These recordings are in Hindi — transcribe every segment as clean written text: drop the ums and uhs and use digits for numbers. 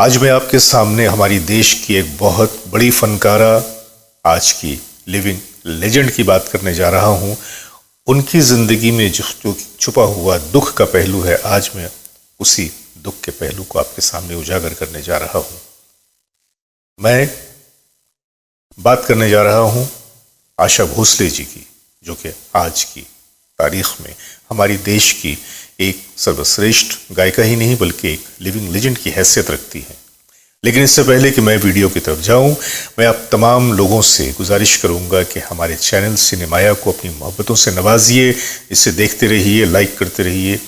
आज मैं आपके सामने हमारी देश की एक बहुत बड़ी फनकारा, आज की लिविंग लेजेंड की बात करने जा रहा हूं। उनकी जिंदगी में जो छुपा हुआ दुख का पहलू है, आज मैं उसी दुख के पहलू को आपके सामने उजागर करने जा रहा हूं। मैं बात करने जा रहा हूं आशा भोसले जी की, जो कि आज की तारीख में हमारी देश की एक सर्वश्रेष्ठ गायिका ही नहीं बल्कि एक लिविंग लेजेंड की हैसियत रखती है। लेकिन इससे पहले कि मैं वीडियो की तरफ जाऊं, मैं आप तमाम लोगों से गुजारिश करूंगा कि हमारे चैनल सिनेमाया को अपनी मोहब्बतों से नवाजिए, इसे देखते रहिए, लाइक करते रहिए,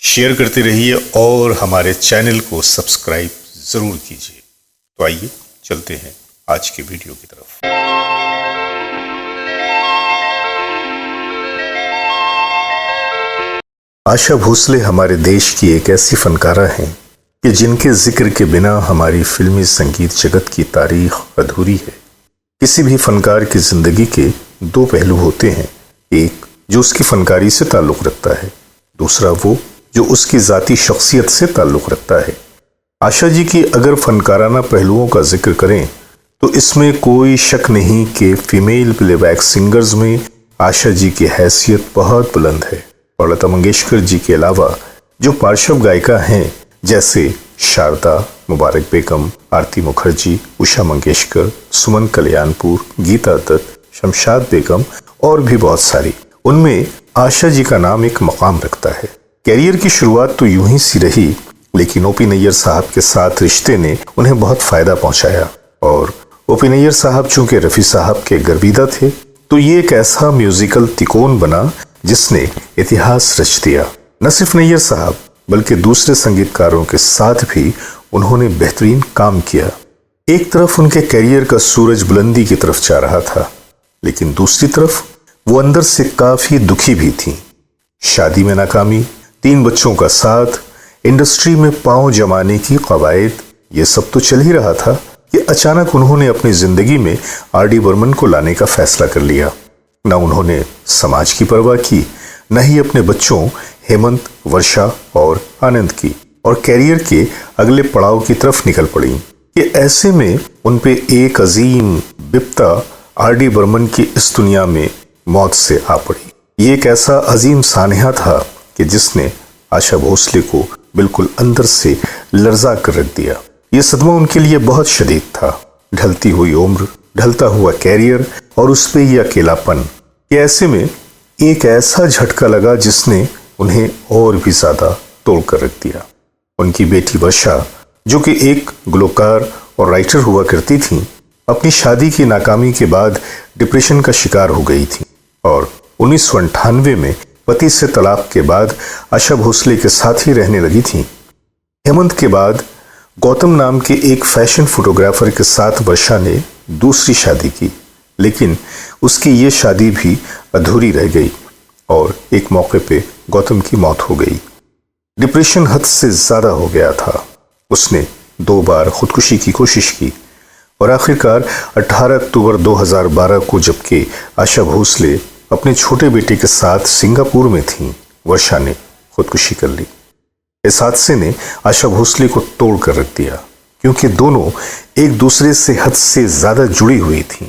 शेयर करते रहिए और हमारे चैनल को सब्सक्राइब जरूर कीजिए। तो आइए चलते हैं आज के वीडियो की तरफ। आशा भोसले हमारे देश की एक ऐसी फनकारा हैं कि जिनके जिक्र के बिना हमारी फिल्मी संगीत जगत की तारीख अधूरी है। किसी भी फनकार की जिंदगी के दो पहलू होते हैं, एक जो उसकी फनकारी से ताल्लुक़ रखता है, दूसरा वो जो उसकी ज़ाती शख्सियत से ताल्लुक़ रखता है। आशा जी की अगर फनकाराना पहलुओं का जिक्र करें तो इसमें कोई शक नहीं कि फीमेल प्लेबैक सिंगर्स में आशा जी की हैसियत बहुत बुलंद है। और लता मंगेशकर जी के अलावा जो पार्श्व गायिका हैं, जैसे शारदा, मुबारक बेगम, आरती मुखर्जी, उषा मंगेशकर, सुमन कल्याणपुर, गीता दत्त, शमशाद बेगम और भी बहुत सारी, उनमें आशा जी का नाम एक मकाम रखता है। कैरियर की शुरुआत तो यूं ही सी रही, लेकिन ओपी नैयर साहब के साथ रिश्ते ने उन्हें बहुत फायदा पहुंचाया। और ओपी नैयर साहब चूंकि रफ़ी साहब के गर्विदा थे, तो ये एक ऐसा म्यूजिकल तिकोन बना जिसने इतिहास रच दिया। न सिर्फ नैयर साहब बल्कि दूसरे संगीतकारों के साथ भी उन्होंने बेहतरीन काम किया। एक तरफ उनके कैरियर का सूरज बुलंदी की तरफ जा रहा था, लेकिन दूसरी तरफ वो अंदर से काफी दुखी भी थी। शादी में नाकामी, 3 बच्चों का साथ, इंडस्ट्री में पांव जमाने की कवायद, ये सब तो चल ही रहा था कि अचानक उन्होंने अपनी जिंदगी में आर.डी. बर्मन को लाने का फैसला कर लिया। न उन्होंने समाज की परवाह की, न ही अपने बच्चों हेमंत, वर्षा और आनंद की, और कैरियर के अगले पड़ाव की तरफ निकल पड़ी। कि ऐसे में उन पे एक अजीम विपदा आर.डी. बर्मन की इस दुनिया में मौत से आ पड़ी। ये एक ऐसा अजीम सानहा था कि जिसने आशा भोसले को बिल्कुल अंदर से लर्जा कर रख दिया। ये सदमा उनके लिए बहुत शदीद था। ढलती हुई उम्र, ढलता हुआ कैरियर और उस पे ये अकेलापन। ऐसे में एक ऐसा झटका लगा जिसने उन्हें और भी ज्यादा तोड़ कर रख दिया। उनकी बेटी वर्षा, जो कि एक गुलकार और राइटर हुआ करती थी, अपनी शादी की नाकामी के बाद डिप्रेशन का शिकार हो गई थी और 1998 में पति से तलाक के बाद आशा भोसले के साथ ही रहने लगी थी। हेमंत के बाद गौतम नाम के एक फैशन फोटोग्राफर के साथ वर्षा ने दूसरी शादी की, लेकिन उसकी ये शादी भी अधूरी रह गई और एक मौके पे गौतम की मौत हो गई। डिप्रेशन हद से ज़्यादा हो गया था। उसने 2 बार खुदकुशी की कोशिश की और आखिरकार 18 अक्टूबर 2012 को, जबकि आशा भोसले अपने छोटे बेटे के साथ सिंगापुर में थीं, वर्षा ने खुदकुशी कर ली। इस हादसे ने आशा भोसले को तोड़ कर रख दिया, क्योंकि दोनों एक दूसरे से हद से ज्यादा जुड़ी हुई थीं।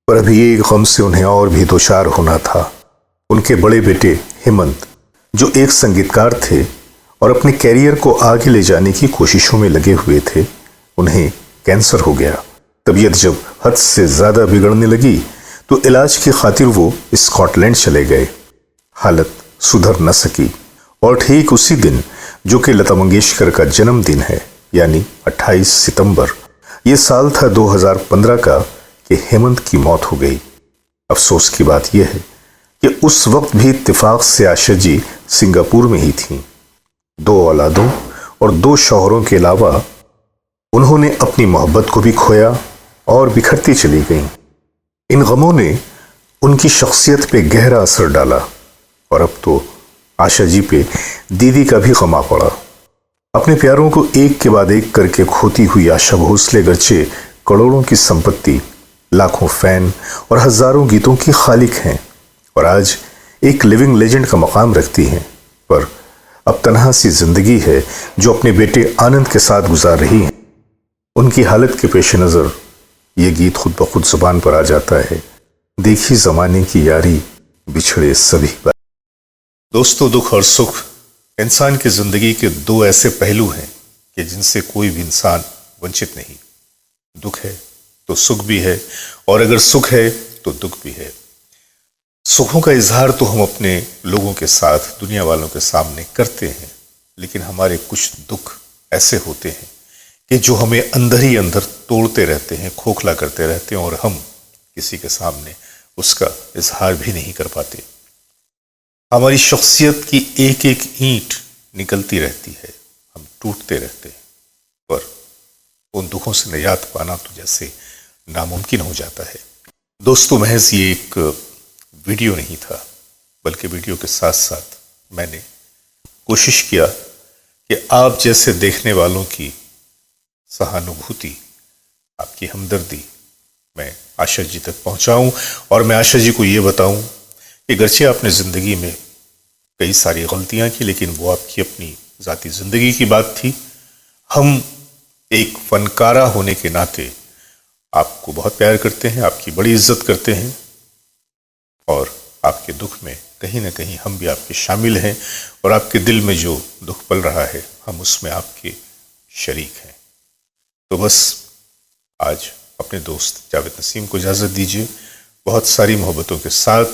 पर अभी एक गम से उन्हें और भी दोचार होना था। उनके बड़े बेटे हेमंत, जो एक संगीतकार थे और अपने कैरियर को आगे ले जाने की कोशिशों में लगे हुए थे, उन्हें कैंसर हो गया। तबीयत जब हद से ज्यादा बिगड़ने लगी तो इलाज की खातिर वो स्कॉटलैंड चले गए। हालत सुधर न सकी और ठीक उसी दिन, जो कि लता मंगेशकर का जन्मदिन है, यानी 28 सितंबर, ये साल था 2015 का, कि हेमंत की मौत हो गई। अफसोस की बात यह है कि उस वक्त भी इत्तेफाक से आशा जी सिंगापुर में ही थीं। 2 औलादों और 2 शौहरों के अलावा उन्होंने अपनी मोहब्बत को भी खोया और बिखरती चली गईं। इन गमों ने उनकी शख्सियत पे गहरा असर डाला और अब तो आशा जी पे दीदी का भी गम आ पड़ा। अपने प्यारों को एक के बाद एक करके खोती हुई आशा भोसले गरचे करोड़ों की संपत्ति, लाखों फैन और हजारों गीतों की खालिक हैं और आज एक लिविंग लेजेंड का मकाम रखती हैं, पर अब तन्हा सी जिंदगी है जो अपने बेटे आनंद के साथ गुजार रही है। उनकी हालत के पेश नज़र ये गीत खुद ब खुद जुबान पर आ जाता है। देखी ज़माने की यारी, बिछड़े सभी बार। दोस्तों, दुख और सुख इंसान की ज़िंदगी के दो ऐसे पहलू हैं कि जिनसे कोई भी इंसान वंचित नहीं। दुख है तो सुख भी है, और अगर सुख है तो दुख भी है। सुखों का इजहार तो हम अपने लोगों के साथ, दुनिया वालों के सामने करते हैं, लेकिन हमारे कुछ दुख ऐसे होते हैं कि जो हमें अंदर ही अंदर तोड़ते रहते हैं, खोखला करते रहते हैं, और हम किसी के सामने उसका इजहार भी नहीं कर पाते। हमारी शख्सियत की एक एक ईंट निकलती रहती है, हम टूटते रहते हैं, पर उन दुखों से निजात पाना तो जैसे नामुमकिन हो जाता है। दोस्तों, महज ये एक वीडियो नहीं था, बल्कि वीडियो के साथ साथ मैंने कोशिश किया कि आप जैसे देखने वालों की सहानुभूति, आपकी हमदर्दी मैं आशा जी तक पहुंचाऊं, और मैं आशा जी को ये बताऊं कि गर्चे आपने ज़िंदगी में कई सारी गलतियां की, लेकिन वो आपकी अपनी ज़ाती ज़िंदगी की बात थी। हम एक फनकारा होने के नाते आपको बहुत प्यार करते हैं, आपकी बड़ी इज्जत करते हैं, और आपके दुख में कहीं ना कहीं हम भी आपके शामिल हैं, और आपके दिल में जो दुख पल रहा है हम उसमें आपके शरीक हैं। तो बस आज अपने दोस्त जावेद नसीम को इजाज़त दीजिए। बहुत सारी मोहब्बतों के साथ